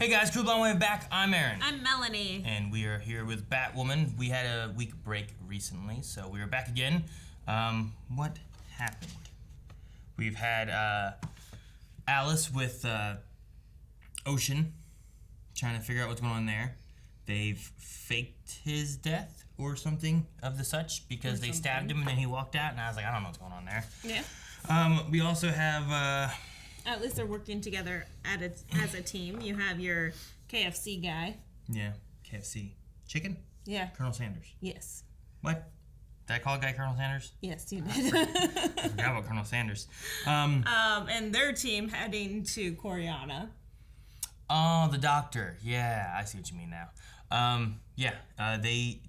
Hey guys, Crew Blonde Wave back. I'm Aaron. I'm Melanie. And we are here with Batwoman. We had a week break recently, so we are back again. What happened? We've had Alice with Ocean, trying to figure out what's going on there. They've faked his death or something of the such because they stabbed him and then he walked out, and I was like, I don't know what's going on there. Yeah. We also have at least they're working together as a team. You have your KFC guy. Yeah, KFC. Chicken? Yeah. Colonel Sanders. Yes. What? Did I call a guy Colonel Sanders? Yes, you did. I forgot about Colonel Sanders. And their team heading to Coriana. Oh, the doctor. Yeah, I see what you mean now. They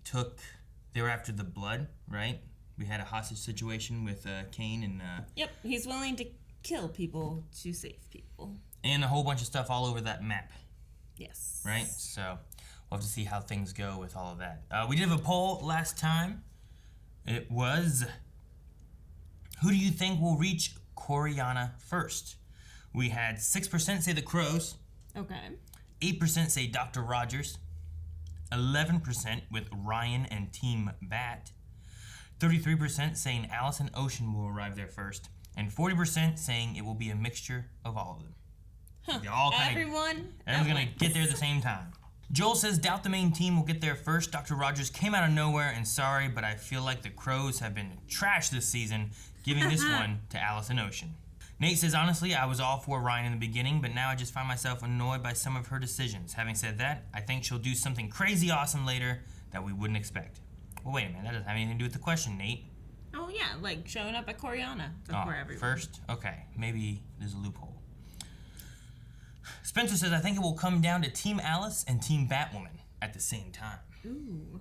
were after the blood, right? We had a hostage situation with Kane and... Yep, he's willing to kill people to save people. And a whole bunch of stuff all over that map. Yes. Right? So, we'll have to see how things go with all of that. We did have a poll last time. It was, who do you think will reach Coriana first? We had 6% say the Crows. Okay. 8% say Dr. Rogers. 11% with Ryan and Team Bat. 33% saying Alice and Ocean will arrive there first. And 40% saying it will be a mixture of all of them. Huh. Everyone's going to get there at the same time. Joel says doubt the main team will get there first. Dr. Rogers came out of nowhere, and sorry, but I feel like the Crows have been trash this season, giving this one to Alice and Ocean. Nate says, honestly, I was all for Ryan in the beginning, but now I just find myself annoyed by some of her decisions. Having said that, I think she'll do something crazy awesome later that we wouldn't expect. Well, wait a minute, that doesn't have anything to do with the question, Nate. Oh, yeah, like showing up at Coriana before everyone. First? Okay, maybe there's a loophole. Spencer says, I think it will come down to Team Alice and Team Batwoman at the same time. Ooh.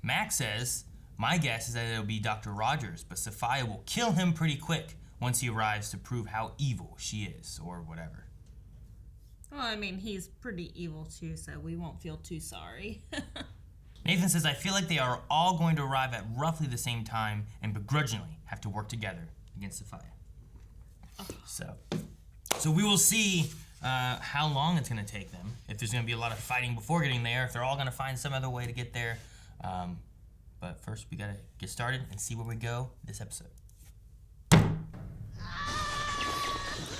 Max says, my guess is that it'll be Dr. Rogers, but Sophia will kill him pretty quick once he arrives to prove how evil she is, or whatever. Well, I mean, he's pretty evil too, so we won't feel too sorry. Nathan says, I feel like they are all going to arrive at roughly the same time and begrudgingly have to work together against Sophia. Oh. So we will see how long it's going to take them, if there's going to be a lot of fighting before getting there, if they're all going to find some other way to get there. But first, we got to get started and see where we go this episode.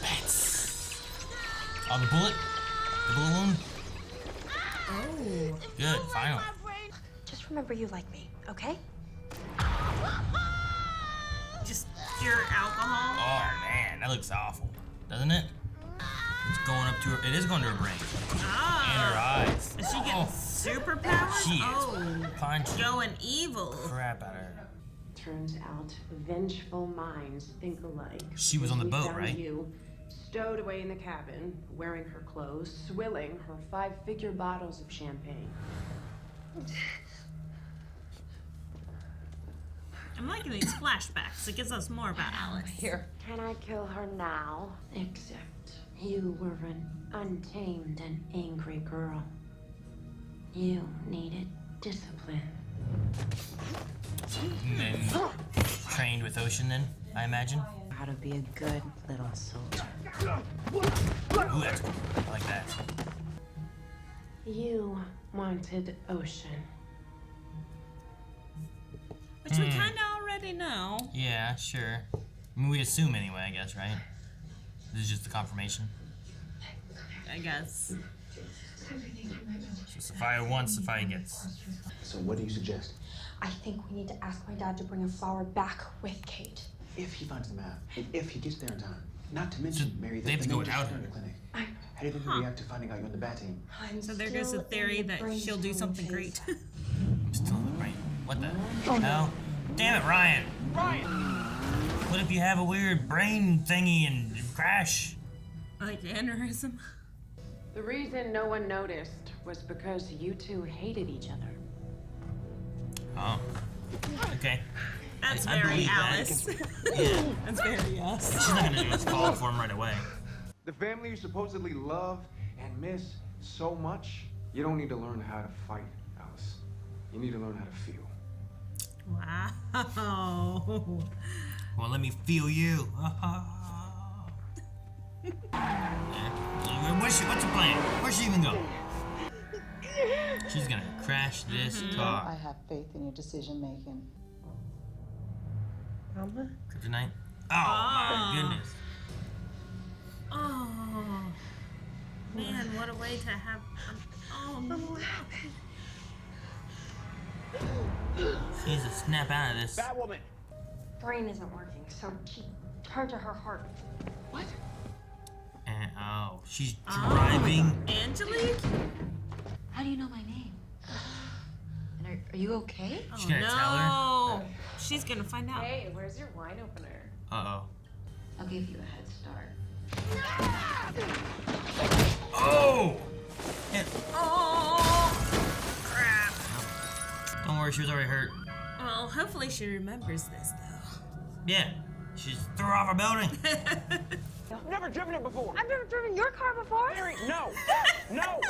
Bats. Oh, the bullet wound. Oh. Good, finally. Just remember you like me, okay? Just pure alcohol. Oh man, that looks awful, doesn't it? It's going up to her. It is going to her brain. Oh. And her eyes. Is she getting superpowers? She is punching going evil. Crap out of her. Turns out vengeful minds think alike. She was on the boat, Found right? You, stowed away in the cabin, wearing her clothes, swilling her 5-figure bottles of champagne. I'm liking these flashbacks. It gives us more about Alice. Here. Can I kill her now? Except you were an untamed and angry girl. You needed discipline. And then trained with Ocean then, I imagine. How to be a good little soldier. Ooh, that's cool. I like that. You wanted Ocean. Which we kind of already know. Yeah, sure. I mean, we assume anyway, I guess, right? This is just the confirmation. I guess. So Sophia wants, Sophia gets. So what do you suggest? I think we need to ask my dad to bring a flower back with Kate. If he finds the map, and if he gets there in time. Not to mention, Mary, they have to go without her her. in the clinic. How do you think we react to finding out you're on the bat team? So there goes the theory that she'll do something great. I'm still in the brain. What the hell? Damn it, Ryan! What if you have a weird brain thingy and crash? Like aneurysm. The reason no one noticed was because you two hated each other. Oh. Okay. That's I very believe that. Alice. Yeah. That's very us. She's not gonna do is fall for him right away. The family you supposedly love and miss so much, you don't need to learn how to fight, Alice. You need to learn how to feel. Wow. Well, let me feel you. Yeah, you What's the plan? Where's she even go? She's gonna crash this car. I have faith in your decision making. Mama? Kryptonite? Oh my goodness. Oh. Man, what a way to have. Oh no. She needs to snap out of this. Batwoman! Brain isn't working, so she turned to her heart. What? And she's driving. Angelique? How do you know my name? And are you okay? She's gonna no. tell her. She's gonna find out. Hey, where's your wine opener? Uh-oh. I'll give you a head start. Oh! Yeah. Oh, crap. Don't worry, she was already hurt. Well, hopefully she remembers this, though. Yeah. She just threw her off her building. I've never driven it before. I've never driven your car before. Mary, no! No!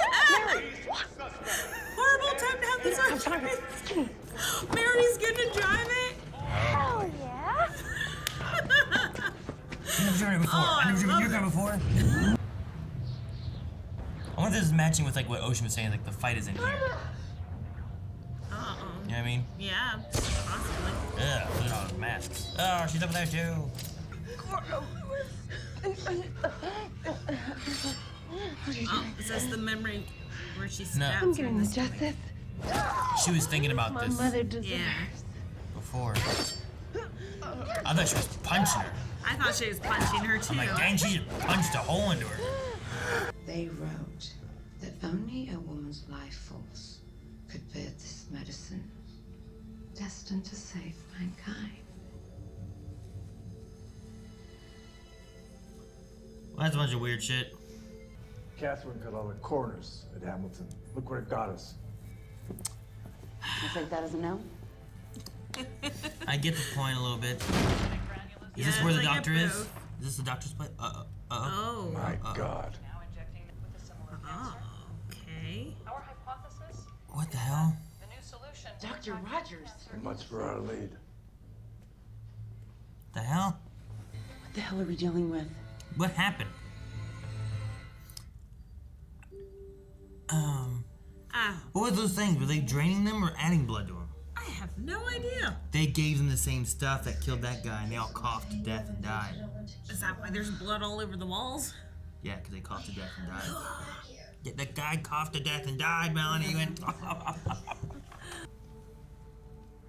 Mary! Horrible time to have this on. Mary's gonna drive it. Oh, yeah? I've never driven it before. Oh, I've never driven I your love car before. I wonder if this is matching with like what Ocean was saying, like the fight is in here. You know what I mean? Yeah, possibly. Ugh, look at all those masks. Oh, she's over there too. Is this the memory where she No. stabs her? This justice She was thinking about this deserves. yeah. before. I thought she was punching her. I thought she was punching her too. I'm like, dang, she just punched a hole into her. They wrote that only a woman's life force could bear this medicine, destined to save mankind. Well, that's a bunch of weird shit. Catherine cut all the corners at Hamilton. Look where it got us. You think that is a no? I get the point a little bit. Is this Yeah, where the it's like doctor a is? booth. Is this the doctor's place? Oh. My God. Now injecting with a similar Oh, okay. Our hypothesis? What the hell? The new solution. Dr. Rogers. Much for our lead. The hell? What the hell are we dealing with? What happened? What were those things? Were they draining them or adding blood to them? I have no idea. They gave them the same stuff that killed that guy, and they all coughed to death and died. Is that why there's blood all over the walls? Yeah, because they coughed to death and died. Yeah, that guy coughed to death and died, Melanie. He went.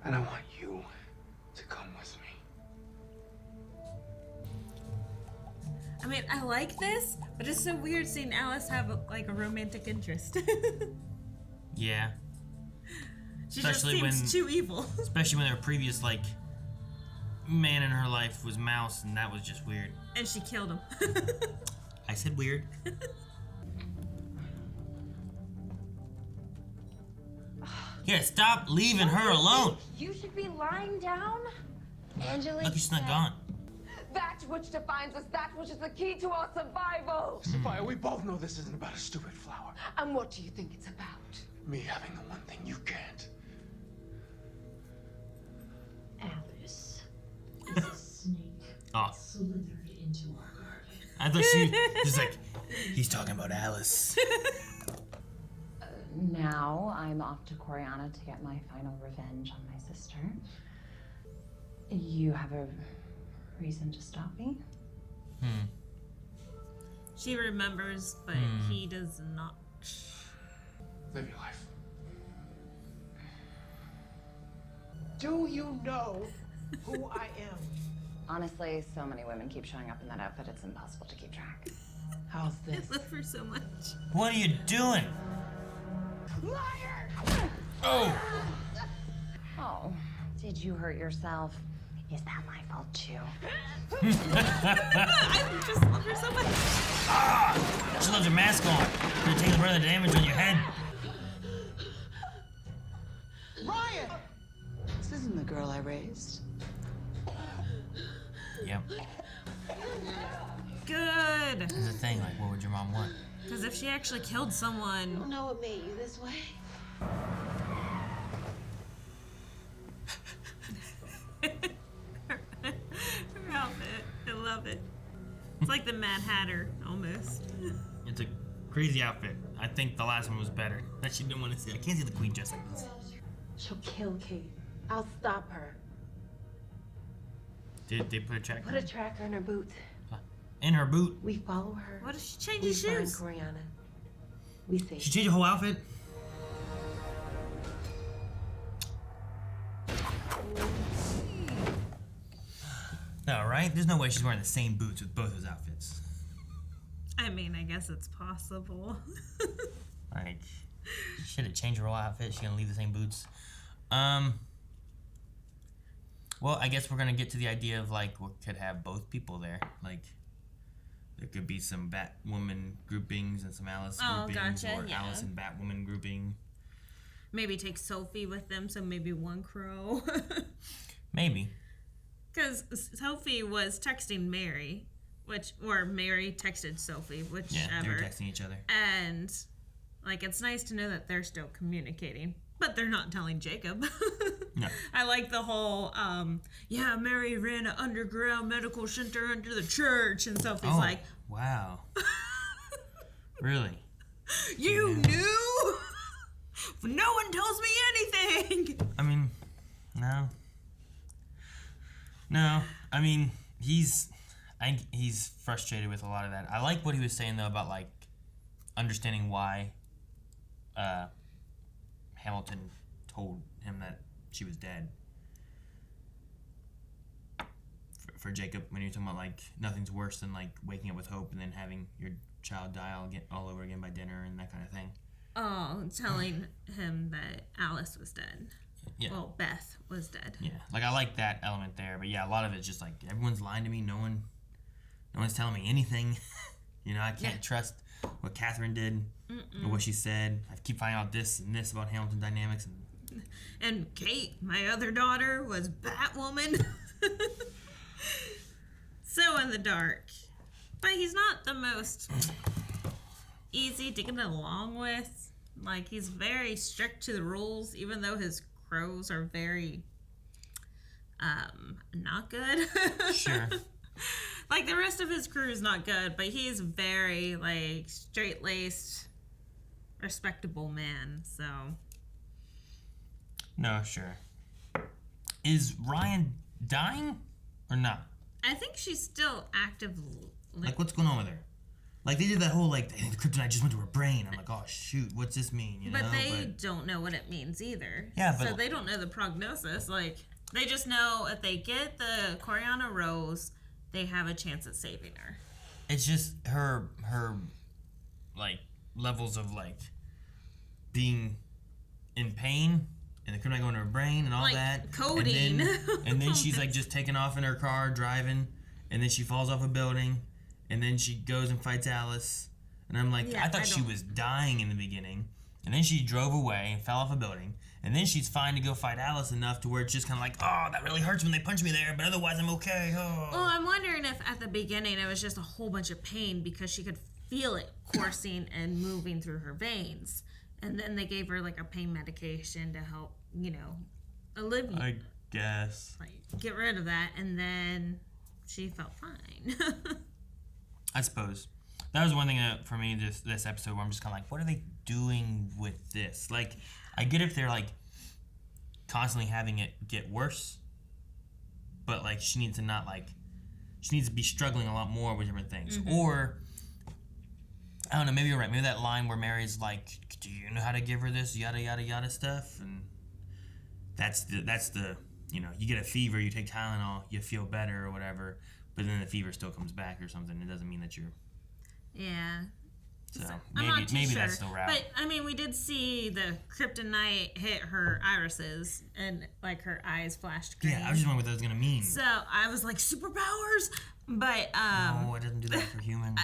And I want you to come with me. I mean, I like this, but it's so weird seeing Alice have like a romantic interest. Yeah. She Especially just seems when- too evil. Especially when their previous, like, man in her life was Mouse, and that was just weird. And she killed him. I said weird. Yeah, stop leaving her alone. You should be lying down. Angelique. Look, she's not gone. That which defines us, that which is the key to our survival. Sophia, we both know this isn't about a stupid flower. And what do you think it's about? Me having the one thing you can't. Alice is a snake Oh, slithered into our garden. I thought she's like, he's talking about Alice. Now I'm off to Coriana to get my final revenge on my sister. You have a reason to stop me? She remembers, but he does not. Live your life. Do you know who I am? Honestly, so many women keep showing up in that outfit, it's impossible to keep track. How's I this? love her so much. What are you doing? Liar! Oh, Oh, did you hurt yourself? Is that my fault too? I just love her so much. she left her mask on. Gonna take the brunt of the damage on your head. Ryan! This isn't the girl I raised. Yep. Good. That's the thing. Like, what would your mom want? Because if she actually killed someone, Know what made you this way? her outfit, I love it. It's like the Mad Hatter almost. It It's a crazy outfit. I think the last one was better. That she didn't want to see. I can't see the queen dressed like this. She'll kill Kate. I'll stop her. Did they put a tracker? Put a tracker in her boot. In her boot? We follow her. What if she changed We his find shoes? Coriana. We say She changed her whole outfit? No, right? There's no way she's wearing the same boots with both those outfits. I mean, I guess it's possible. Like, she should have changed her whole outfit. She gonna leave the same boots. Well, I guess we're gonna get to the idea of like what could have both people there. Like, there could be some Batwoman groupings and some Alice groupings, gotcha, or yeah. Alice and Batwoman grouping. Maybe take Sophie with them, so maybe one crow. Maybe. Because Sophie was texting Mary, or Mary texted Sophie, whichever. Yeah, they were texting each other. And, like, it's nice to know that they're still communicating. But they're not telling Jacob. No. I like the whole, Mary ran an underground medical center under the church. And Sophie's like, wow. Really? You knew? No one tells me anything. I mean, no. No, I mean, I think he's frustrated with a lot of that. I like what he was saying, though, about, like, understanding why Hamilton told him that she was dead. For Jacob, when you're talking about, like, nothing's worse than, like, waking up with hope and then having your child die all over again by dinner and that kind of thing. Oh, telling him that Alice was dead. Yeah. Well, Beth was dead. Yeah, like, I like that element there, but yeah, a lot of it's just like everyone's lying to me. No one's telling me anything. You know, I can't trust what Catherine did or what she said. I keep finding out this and this about Hamilton dynamics. And Kate, my other daughter, was Batwoman. So in the dark. But he's not the most easy to get along with. Like, he's very strict to the rules, even though his crows are very, not good. Sure. Like, the rest of his crew is not good, but he's very, like, straight-laced, respectable man, so. No, sure. Is Ryan dying or not? I think she's still active. Like, what's going on with her? Like, they did that whole, like, the kryptonite just went to her brain. I'm like, oh, shoot, what's this mean, you know? But they don't know what it means either. Yeah, but... So they don't know the prognosis. Like, they just know if they get the Coriana Rose, they have a chance at saving her. It's just her like, levels of, like, being in pain and the kryptonite going to her brain and all like, that. Coding. And then she's, like, just taking off in her car, driving, and then she falls off a building. And then she goes and fights Alice. And I'm like, I thought she was dying in the beginning. And then she drove away and fell off a building. And then she's fine to go fight Alice enough to where it's just kind of like, oh, that really hurts when they punch me there, but otherwise I'm okay. Oh. Well, I'm wondering if at the beginning it was just a whole bunch of pain because she could feel it coursing and moving through her veins. And then they gave her, like, a pain medication to help, you know, alleviate. I guess. Like, get rid of that. And then she felt fine. I suppose. That was one thing for me this episode where I'm just kind of like, what are they doing with this? Like, I get if they're, like, constantly having it get worse, but, like, she needs to be struggling a lot more with different things. Mm-hmm. Or, I don't know, maybe you're right. Maybe that line where Mary's like, do you know how to give her this yada, yada, yada stuff? And that's the you know, you get a fever, you take Tylenol, you feel better or whatever. But then the fever still comes back or something. It doesn't mean that you're... Yeah. So maybe sure. That's the route. But, I mean, we did see the kryptonite hit her irises and, like, her eyes flashed green. Yeah, I was just wondering what that was going to mean. So, I was like, superpowers? But, no, it doesn't do that for humans.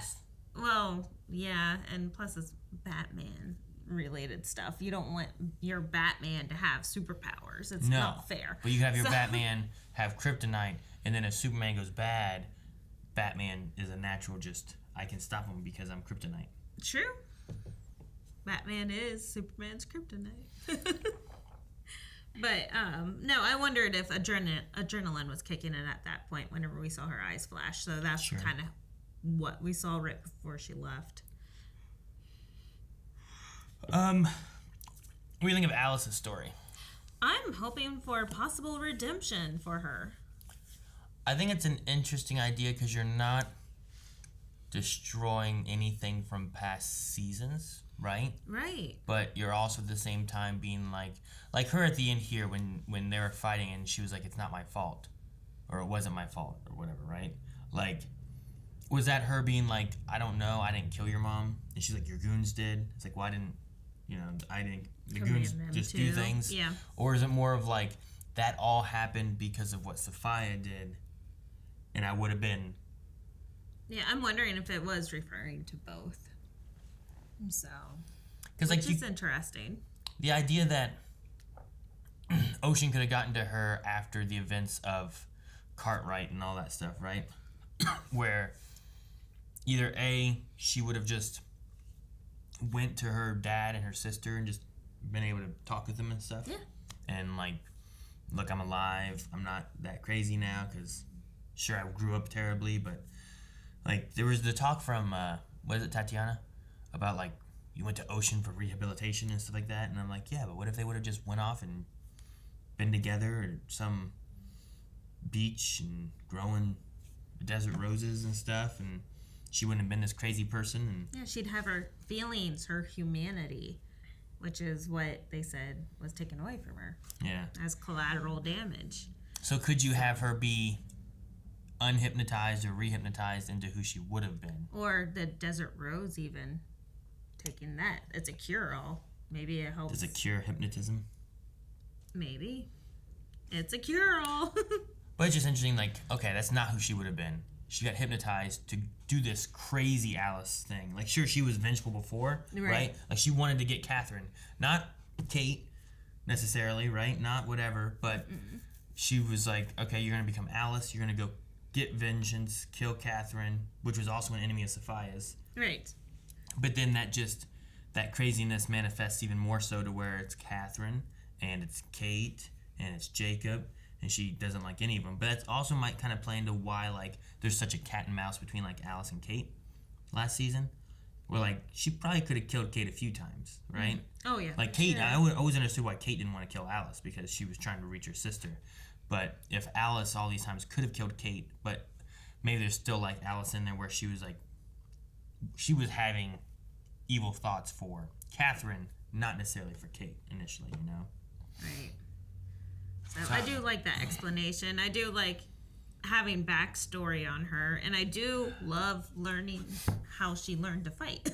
Well, yeah, and plus it's Batman-related stuff. You don't want your Batman to have superpowers. It's not fair. But you have your Batman have kryptonite, and then if Superman goes bad, Batman is a natural just, I can stop him because I'm kryptonite. True. Batman is Superman's kryptonite. But, no, I wondered if adrenaline was kicking in at that point whenever we saw her eyes flash. So that's kind of what we saw right before she left. What do you think of Alice's story? I'm hoping for possible redemption for her. I think it's an interesting idea because you're not destroying anything from past seasons, right? Right. But you're also at the same time being like her at the end here when they were fighting and she was like, it's not my fault. Or it wasn't my fault or whatever, right? Like, was that her being like, I don't know, I didn't kill your mom? And she's like, your goons did? It's like, well, I didn't, the goons just do things? Yeah. Or is it more of like, that all happened because of what Sophia did and I would have been... Yeah, I'm wondering if it was referring to both. So, Which is interesting. The idea that Ocean could have gotten to her after the events of Cartwright and all that stuff, right? Where either A, she would have just went to her dad and her sister and just been able to talk with them and stuff. Yeah. And like, look, I'm alive. I'm not that crazy now because sure, I grew up terribly, but like there was the talk from, what is it, Tatiana? About like, you went to Ocean for rehabilitation and stuff like that. And I'm like, yeah, but what if they would have just went off and been together at some beach and growing desert roses and stuff, and she wouldn't have been this crazy person. And yeah, she'd have her feelings, her humanity, which is what they said was taken away from her. Yeah. As collateral damage. So could you have her be unhypnotized or rehypnotized into who she would have been? Or the desert rose even. Taking that. It's a cure-all. Maybe it helps. Does it cure hypnotism? Maybe. It's a cure-all. But it's just interesting, like, okay, that's not who she would have been. She got hypnotized to do this crazy Alice thing. Like, sure, she was vengeful before, right? Like, she wanted to get Catherine. Not Kate, necessarily, right? Not whatever, but she was like, okay, you're going to become Alice. You're going to go get vengeance, kill Catherine, which was also an enemy of Sophia's. Right. But then that craziness manifests even more so to where it's Catherine, and it's Kate, and it's Jacob, and she doesn't like any of them. But that also might kind of play into why, like, there's such a cat and mouse between, like, Alice and Kate last season. Where, like, she probably could have killed Kate a few times, right? Oh, yeah. Like, Kate, I always understood why Kate didn't want to kill Alice, because she was trying to reach her sister. But if Alice all these times could have killed Kate, but maybe there's still, like, Alice in there where she was, like, she was having evil thoughts for Catherine, not necessarily for Kate initially, you know? Right. So I do like that explanation. I do like having backstory on her, and I do love learning how she learned to fight.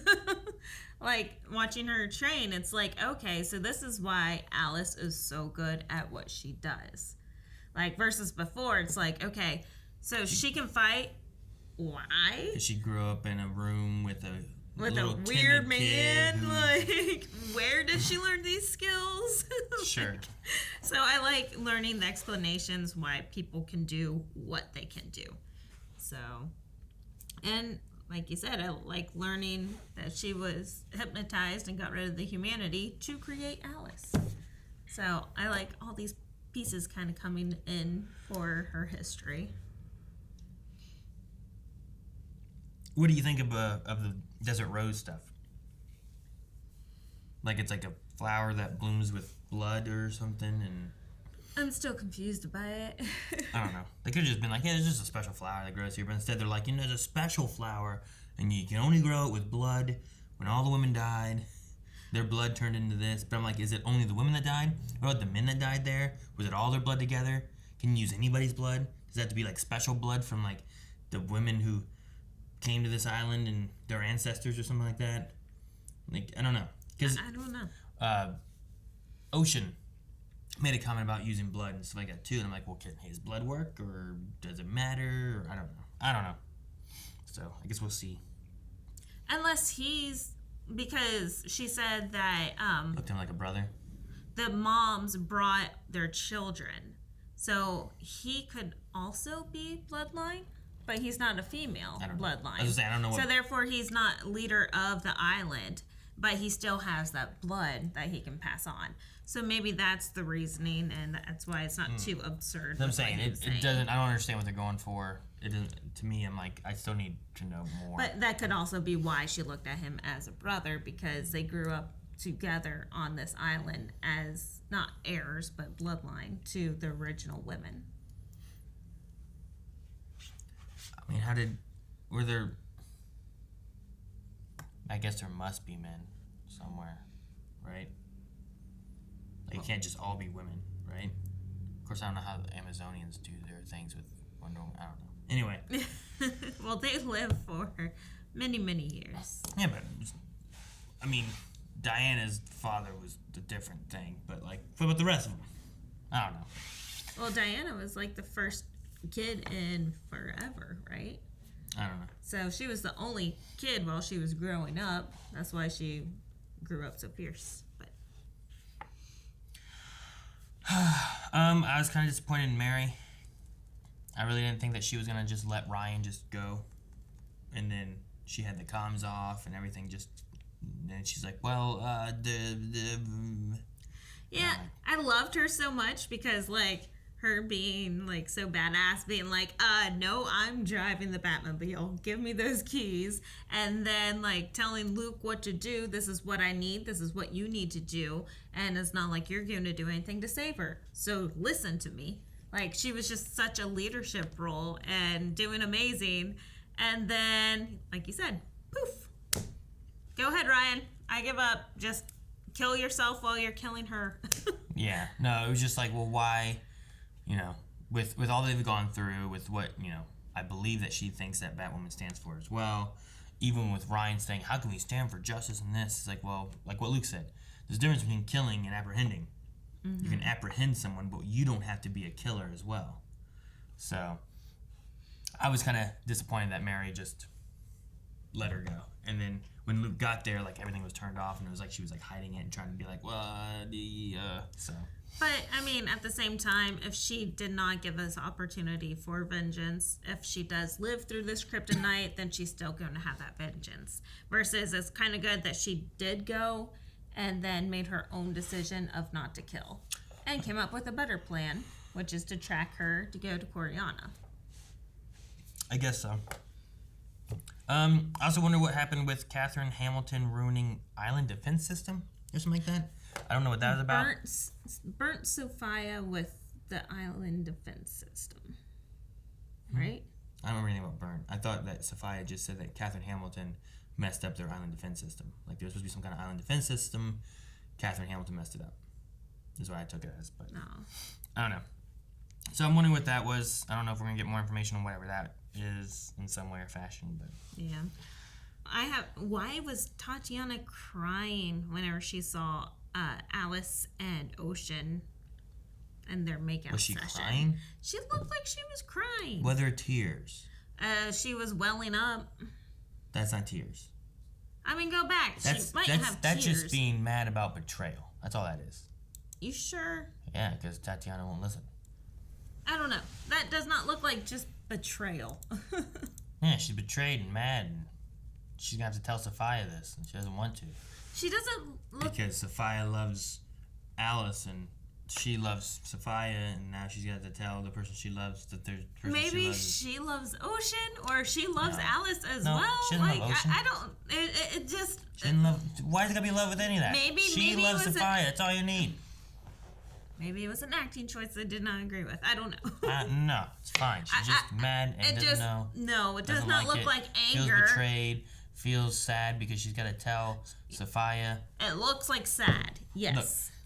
Like, watching her train, it's like, okay, so this is why Alice is so good at what she does. Like, versus before, it's like, okay, so she can fight. Why? She grew up in a room with a weird man. Who... Like, where did she learn these skills? Sure. So I like learning the explanations why people can do what they can do. So, and like you said, I like learning that she was hypnotized and got rid of the humanity to create Alice. So I like all these pieces kind of coming in for her history. What do you think of the desert rose stuff? Like, it's like a flower that blooms with blood or something, and I'm still confused by it. I don't know. They could have just been like, yeah, there's just a special flower that grows here, but instead they're like, there's a special flower, and you can only grow it with blood. When all the women died, their blood turned into this. But I'm like, is it only the women that died? What about the men that died there? Was it all their blood together? Can you use anybody's blood? Does it have to be like special blood from like the women who came to this island and their ancestors or something like that? Like, I don't know. I don't know. Ocean made a comment about using blood and stuff like that too, and I'm like, well, can his blood work, or does it matter? Or I don't know. So I guess we'll see. Unless because she said that Looked at him like a brother. The moms brought their children, so he could also be bloodline. But he's not a female bloodline. I was saying, I don't know. So therefore, he's not leader of the island, but he still has that blood that he can pass on. So maybe that's the reasoning, and that's why it's not too absurd. I'm saying it doesn't. I don't understand what they're going for. It doesn't. To me, I'm like, I still need to know more. But that could also be why she looked at him as a brother, because they grew up together on this island as not heirs but bloodline to the original women. I mean, I guess there must be men somewhere, right? Like, it can't just all be women, right? Of course, I don't know how the Amazonians do their things with Wonder Woman. I don't know. Anyway. Well, they lived for many, many years. Yeah, but, I mean, Diana's father was a different thing, but, like, what about the rest of them? I don't know. Well, Diana was, like, the first kid in forever, right? I don't know. So she was the only kid while she was growing up. That's why she grew up so fierce. But I was kind of disappointed in Mary. I really didn't think that she was gonna just let Ryan just go, and then she had the comms off and everything. And she's like, "Well, yeah, I loved her so much because like her being like so badass, being like, no, I'm driving the Batmobile. Give me those keys." And then like telling Luke what to do. This is what I need. This is what you need to do. And it's not like you're going to do anything to save her. So listen to me. Like, she was just such a leadership role and doing amazing. And then, like you said, poof. Go ahead, Ryan. I give up. Just kill yourself while you're killing her. Yeah. No, it was just like, well, why, with all they've gone through, with what, I believe that she thinks that Batwoman stands for as well. Even with Ryan saying, how can we stand for justice in this? It's like, well, like what Luke said, there's a difference between killing and apprehending. Mm-hmm. You can apprehend someone, but you don't have to be a killer as well. So I was kind of disappointed that Mary just let her go. And then when Luke got there, like everything was turned off, and it was like she was like hiding it and trying to be like, well, so. But I mean, at the same time, if she did not give us opportunity for vengeance, if she does live through this kryptonite, then she's still going to have that vengeance. Versus, it's kind of good that she did go and then made her own decision of not to kill, and came up with a better plan, which is to track her to go to Coriana. I guess so. I also wonder what happened with Catherine Hamilton ruining island defense system or something like that. I don't know what that was about. Burnt Sophia with the island defense system, right? I don't remember anything about burnt. I thought that Sophia just said that Catherine Hamilton messed up their island defense system. Like, there was supposed to be some kind of island defense system. Catherine Hamilton messed it up. Is what I took it as, but no. I don't know. So I'm wondering what that was. I don't know if we're gonna get more information on whatever that is in some way or fashion, but yeah. Why was Tatiana crying whenever she saw Alice and Ocean and their makeout was she session? crying? She looked like she was crying. Were there tears? She was welling up. That's not tears. I mean, go back. She might have tears. That's just being mad about betrayal. That's all that is. You sure? Yeah, because Tatiana won't listen. I don't know. That does not look like just betrayal. Yeah, she's betrayed and mad, and she's gonna have to tell Sophia this, and she doesn't want to. She doesn't look... Because Sophia loves Alice, and she loves Sophia, and now she's got to tell the person she loves that there's person Maybe she loves Ocean, or she loves Alice as well. She doesn't love Ocean. I don't... It just... She didn't love... Why is it gonna be in love with any of that? She loves Sophia. That's all you need. Maybe it was an acting choice I did not agree with. I don't know. No, it's fine. She's just mad and doesn't know. No, it does not look like anger. Feels betrayed. Feels sad because she's got to tell Sophia. It looks like sad. Yes.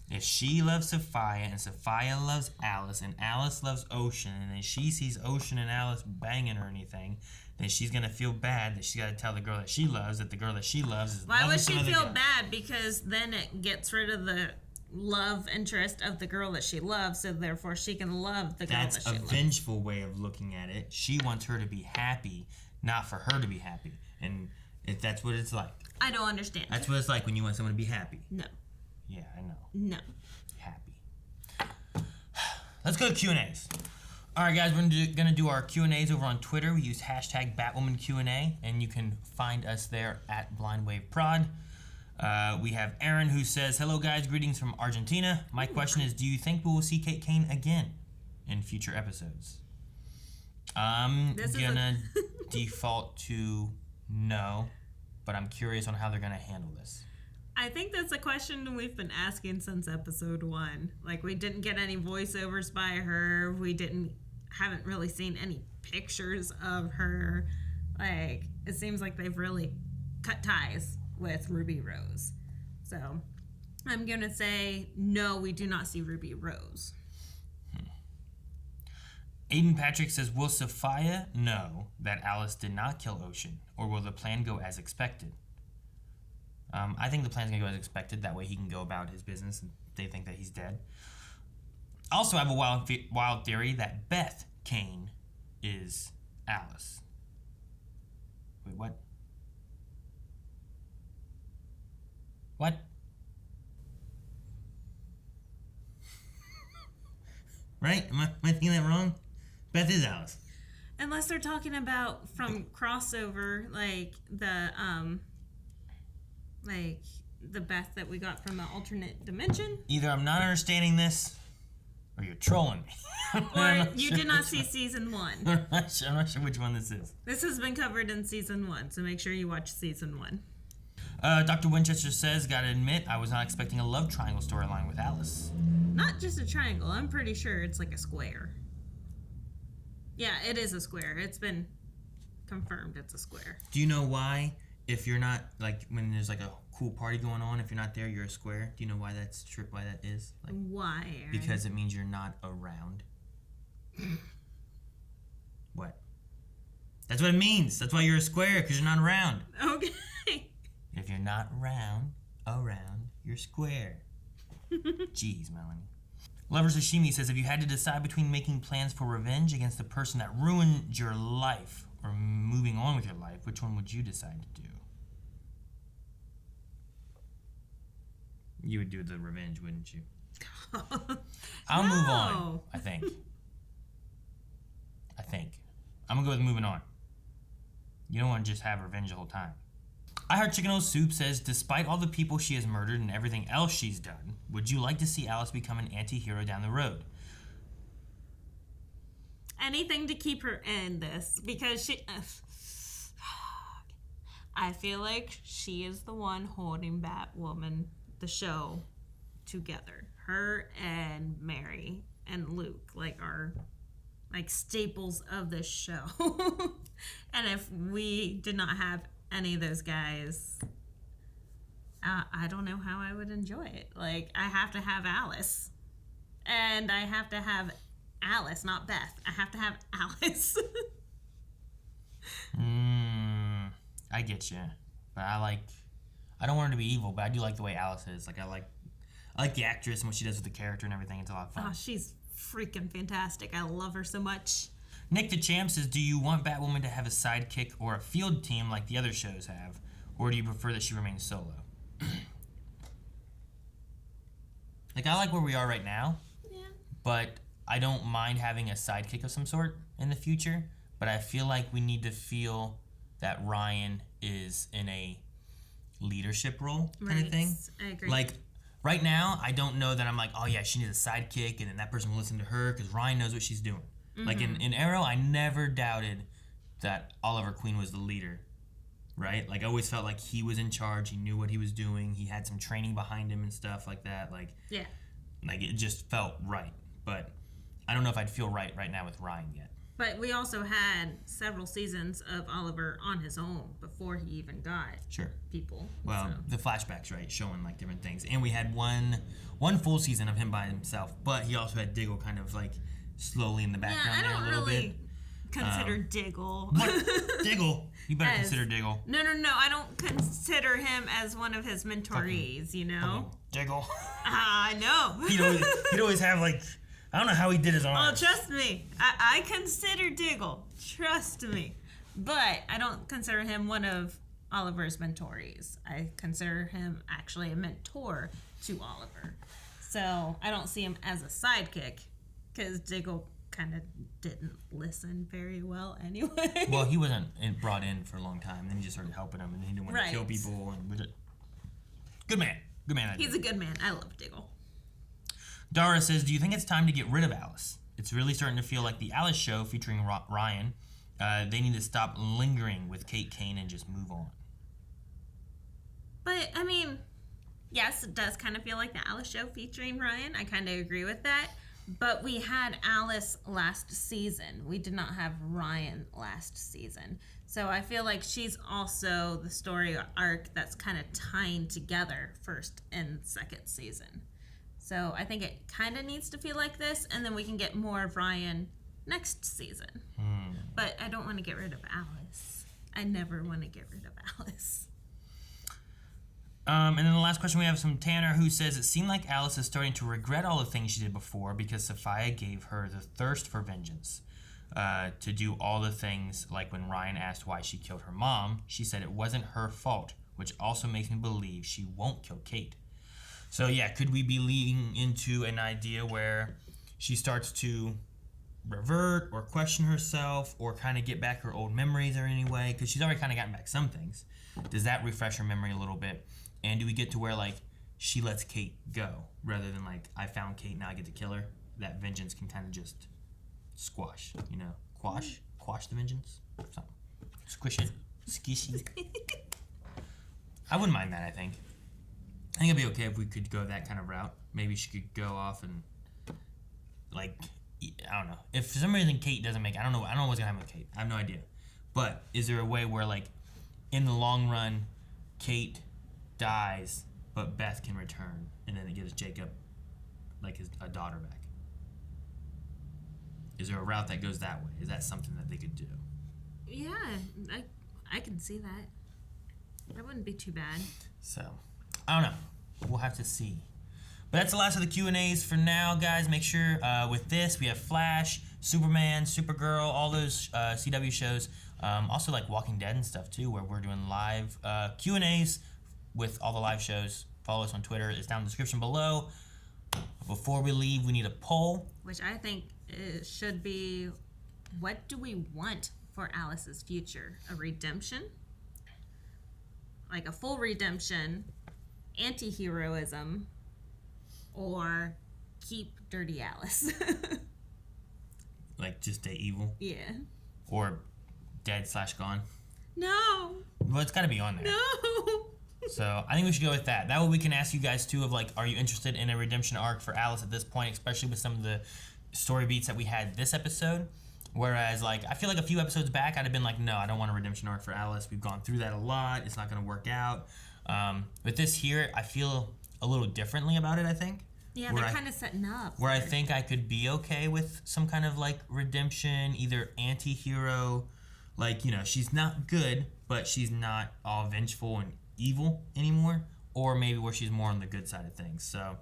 Look, if she loves Sophia and Sophia loves Alice and Alice loves Ocean, and then she sees Ocean and Alice banging or anything, then she's gonna feel bad that she's got to tell the girl that she loves that the girl that she loves is. Why would she feel bad? Because then it gets rid of the love interest of the girl that she loves, so therefore she can love the girl that she loves. That's a vengeful way of looking at it. She wants her to be happy, not for her to be happy. And if that's what it's like. I don't understand. That's what it's like when you want someone to be happy. No. Yeah, I know. No. Happy. Let's go to Q&As. All right, guys, we're gonna do our Q&As over on Twitter. We use hashtag BatwomanQ&A, and you can find us there at BlindWaveProd. We have Aaron who says, hello guys, greetings from Argentina. My question is, do you think we will see Kate Kane again in future episodes? I'm gonna default to no, but I'm curious on how they're gonna handle this. I think that's a question we've been asking since episode 1. Like, we didn't get any voiceovers by her. We haven't really seen any pictures of her. Like, it seems like they've really cut ties with Ruby Rose. So, I'm going to say, no, we do not see Ruby Rose. Aiden Patrick says, will Sophia know that Alice did not kill Ocean, or will the plan go as expected? I think the plan's going to go as expected. That way he can go about his business and they think that he's dead. Also, I have a wild theory that Beth Kane is Alice. Wait, what? What? Right? Am I thinking that wrong? Beth is Alice. Unless they're talking about from crossover, like the Beth that we got from an alternate dimension. Either I'm not understanding this, or you're trolling me. Or you did not see season 1. I'm not sure which one this is. This has been covered in season 1, so make sure you watch season 1. Dr. Winchester says, gotta admit, I was not expecting a love triangle storyline with Alice. Not just a triangle. I'm pretty sure it's like a square. Yeah, it is a square. It's been confirmed it's a square. Do you know why, if you're not, like, when there's like a cool party going on, if you're not there, you're a square? Do you know why that's true? Why that is? Like, why, Aaron? Because it means you're not around. What? That's what it means. That's why you're a square, because you're not around. Okay. If you're not around, you're square. Jeez, Melanie. Lover Sashimi says, if you had to decide between making plans for revenge against the person that ruined your life or moving on with your life, which one would you decide to do? You would do the revenge, wouldn't you? I'll move on, I think. I'm going to go with moving on. You don't want to just have revenge the whole time. I Heart Chicken O Soup says, despite all the people she has murdered and everything else she's done, would you like to see Alice become an anti-hero down the road? Anything to keep her in this, because she... I feel like she is the one holding Batwoman, the show, together. Her and Mary and Luke, are staples of this show. And if we did not have any of those guys, I don't know how I would enjoy it. I have to have Alice. And I have to have Alice, not Beth. I have to have Alice. I get you. But I don't want her to be evil, but I do like the way Alice is. I like the actress and what she does with the character and everything. It's a lot of fun. Oh, she's freaking fantastic. I love her so much. Nick the Champ says, do you want Batwoman to have a sidekick or a field team like the other shows have? Or do you prefer that she remains solo? I like where we are right now. Yeah. But I don't mind having a sidekick of some sort in the future. But I feel like we need to feel that Ryan is in a leadership role kind of thing. I agree. Right now, I don't know that I'm like, oh yeah, she needs a sidekick and then that person will listen to her because Ryan knows what she's doing. Mm-hmm. In Arrow, I never doubted that Oliver Queen was the leader, right? I always felt like he was in charge. He knew what he was doing. He had some training behind him and stuff like that. Yeah. It just felt right. But I don't know if I'd feel right now with Ryan yet. But we also had several seasons of Oliver on his own before he even got people. Well, the flashbacks, right, showing different things. And we had one full season of him by himself, but he also had Diggle kind of slowly in the background there a little bit. Consider Diggle. What? Diggle? You better consider Diggle. No. I don't consider him as one of his mentorees, you know? Diggle. I know. He'd always have I don't know how he did his arms. Oh, trust me. I consider Diggle. Trust me. But I don't consider him one of Oliver's mentorees. I consider him actually a mentor to Oliver. So I don't see him as a sidekick because Diggle kind of didn't listen very well anyway. Well, he wasn't brought in for a long time. Then he just started helping him, and he didn't want to kill people. Good man. Good man. He's a good man. I love Diggle. Dara says, do you think it's time to get rid of Alice? It's really starting to feel like the Alice show featuring Ryan. They need to stop lingering with Kate Kane and just move on. But, Yes, it does kind of feel like the Alice show featuring Ryan. I kind of agree with that. But we had Alice last season. We did not have Ryan last season. So I feel like she's also the story arc that's kind of tying together first and second season. So I think it kind of needs to feel like this, and then we can get more of Ryan next season. But I don't want to get rid of Alice. I never want to get rid of Alice. And then the last question we have is from Tanner, who says, it seemed like Alice is starting to regret all the things she did before because Sophia gave her the thirst for vengeance. To do all the things, like when Ryan asked why she killed her mom, she said it wasn't her fault, which also makes me believe she won't kill Kate. So yeah, could we be leading into an idea where she starts to revert or question herself or kind of get back her old memories or anyway? Because she's already kind of gotten back some things. Does that refresh her memory a little bit? And do we get to where, like, she lets Kate go rather than, like, I found Kate, now I get to kill her? That vengeance can kind of just squash, you know? Quash the vengeance? Something. Squish it. Skishy. I wouldn't mind that, I think. I think it'd be okay if we could go that kind of route. Maybe she could go off and, like, I don't know. If for some reason Kate doesn't make it, I don't know what's going to happen with Kate. I have no idea. But is there a way where, like, in the long run, Kate dies, but Beth can return, and then it gives Jacob, like, a daughter back? Is there a route that goes that way? Is that something that they could do? Yeah, I can see that. That wouldn't be too bad. So, I don't know. We'll have to see. But that's the last of the Q&As for now, guys. Make sure with this, we have Flash, Superman, Supergirl, all those CW shows. Also, like Walking Dead and stuff, too, where we're doing live Q&As with all the live shows. Follow us on Twitter. It's down in the description below. Before we leave, we need a poll. Which I think it should be, what do we want for Alice's future? A redemption? Like a full redemption, anti-heroism, or keep Dirty Alice? Like, just stay evil? Yeah. Or dead/gone? No. Well, it's got to be on there. No. So I think we should go with that. That way we can ask you guys too of, like, are you interested in a redemption arc for Alice at this point, especially with some of the story beats that we had this episode. Whereas, like, I feel like a few episodes back I'd have been like, no, I don't want a redemption arc for Alice. We've gone through that a lot. It's not going to work out. With this here, I feel a little differently about it, I think. Yeah, they're kind of setting up. Where I think I could be okay with some kind of, like, redemption, either anti-hero, like, you know, she's not good, but she's not all vengeful and evil anymore, or maybe where she's more on the good side of things. So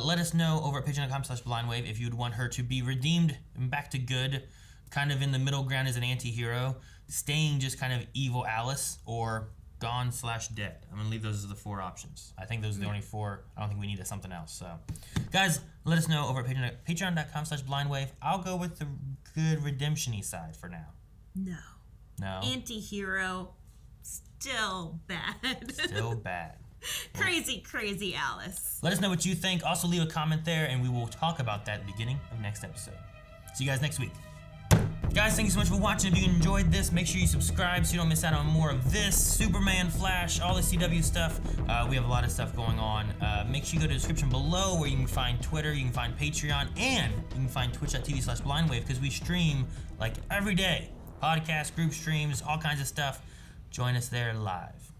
let us know over at patreon.com/blindwave if you'd want her to be redeemed and back to good, kind of in the middle ground as an anti-hero, staying just kind of evil Alice, or gone/dead. I'm going to leave those as the 4 options. I think those are the only 4. I don't think we need something else. So, guys, let us know over at patreon.com/blindwave. I'll go with the good redemption-y side for now. No. Anti-hero, still bad. Still bad. Crazy Alice. Let us know what you think. Also, leave a comment there, and we will talk about that at the beginning of next episode. See you guys next week. Guys, thank you so much for watching. If you enjoyed this, make sure you subscribe so you don't miss out on more of this. Superman, Flash, all the CW stuff. We have a lot of stuff going on. Make sure you go to the description below where you can find Twitter, you can find Patreon, and you can find twitch.tv/blindwave because we stream like every day. Podcasts, group streams, all kinds of stuff. Join us there live.